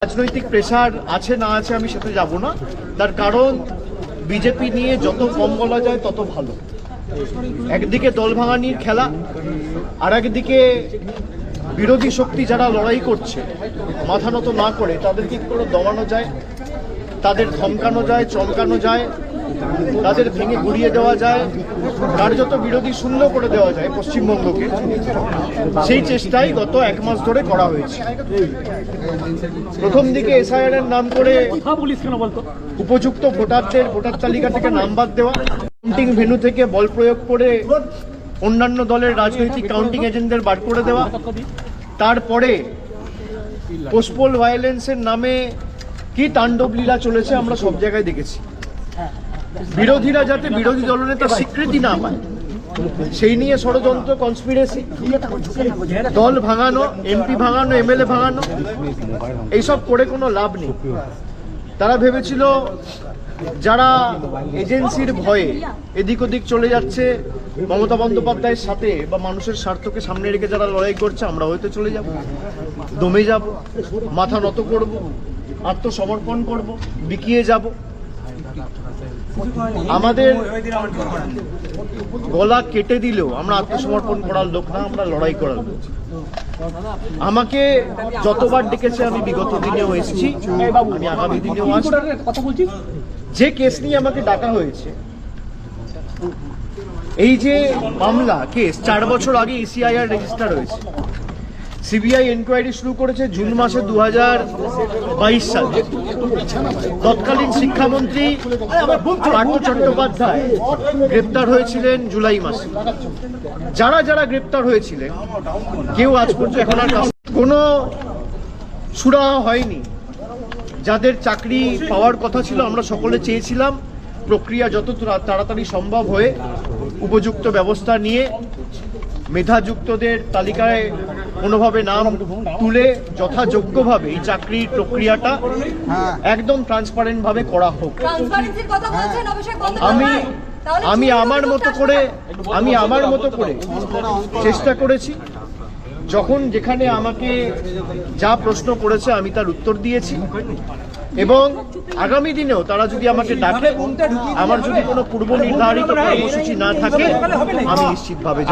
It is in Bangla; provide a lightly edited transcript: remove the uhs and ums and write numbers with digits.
রাজনৈতিক প্রেসার আছে না আছে আমি সেটা যাব না, তার কারণ বিজেপি নিয়ে যত কম বলা যায় তত ভালো। একদিকে দল ভাঙানির খেলা, আর একদিকে বিরোধী শক্তি যারা লড়াই করছে মাথা নত না করে তাদেরকে কি করে দমানো যায়, তাদের ধমকানো যায়, চমকানো যায়, তাদের ভেঙে গুড়িয়ে দেওয়া যায়, কার্যত বিরোধী শূন্য করে দেওয়া যায় পশ্চিমবঙ্গকে, সেই চেষ্টাই গত এক মাস ধরে করা হয়েছে। প্রথম দিকে এসআইআর এর নাম করে উপযুক্ত ভোটারদের ভোটার তালিকা থেকে নাম বাদ দেওয়া, কাউন্টিং ভেন্যু থেকে বল প্রয়োগ করে অন্যান্য দলের রাজনৈতিক কাউন্টিং এজেন্টদের বার করে দেওয়া, তারপরে পোস্টপোল ভায়োলেন্সের নামে কি তাণ্ডব লীলা চলেছে আমরা সব জায়গায় দেখেছি। বিরোধীরা যাতে বিরোধী দলনেতার স্বীকৃতি না পায় সেই নিয়ে ষড়যন্ত্র, কনস্পিরেসি, দল ভাঙানো, এমপি ভাঙানো, এমএলএ ভাঙানো, এইসব করে কোনো লাভ নেই। তারা ভেবেছিল যারা এজেন্সির ভয়ে এদিক ওদিক চলে যাচ্ছে মমতা বন্দ্যোপাধ্যায়ের সাথে বা মানুষের স্বার্থকে সামনে রেখে যারা লড়াই করছে, আমরা হয়তো চলে যাব, দমে যাব, মাথা নত করব, আত্মসমর্পণ করব, বিকিয়ে যাব। আমাদের গলা কেটে দিলেও আমরা আত্মসমর্পণ করার লোক না, আমরা লড়াই করার লোক। আমাকে যতবার ডেকেছে আমি বিগত দিনেও এসেছি, আমি আগামী দিনেও আসছি। যে কেস নিয়ে আমাকে ডাকা হয়েছে, এই যে মামলা কেস 4 বছর আগে ইসিআইআর রেজিস্টার হয়েছে, সিবিআই এনকোয়ারি শুরু করেছে জুন মাসে 2022 সালে। তৎকালীন শিক্ষামন্ত্রী পার্থ চট্টোপাধ্যায় গ্রেপ্তার হয়েছিলেন জুলাই মাসে। যারা যারা গ্রেপ্তার হয়েছিলেন কেউ আজ পর্যন্ত এখন আর কোনো সুরাহা হয়নি। যাদের চাকরি পাওয়ার কথা ছিল, আমরা সকলে চেয়েছিলাম প্রক্রিয়া যত তাড়াতাড়ি সম্ভব হয়ে উপযুক্ত ব্যবস্থা নিয়ে মেধাযুক্তদের তালিকায় কোনোভাবে নাম তুলে যথাযোগ্যভাবে এই চাকরির প্রক্রিয়াটা একদম ট্রান্সপারেন্ট ভাবে করা হোক। আমি আমার মতো করে চেষ্টা করেছি। যখন যেখানে আমাকে যা প্রশ্ন করেছে আমি তার উত্তর দিয়েছি, এবং আগামী দিনেও তারা যদি আমাকে ডাকে, আমার যদি কোনো পূর্ব নির্ধারিত কর্মসূচি না থাকে, আমি নিশ্চিতভাবে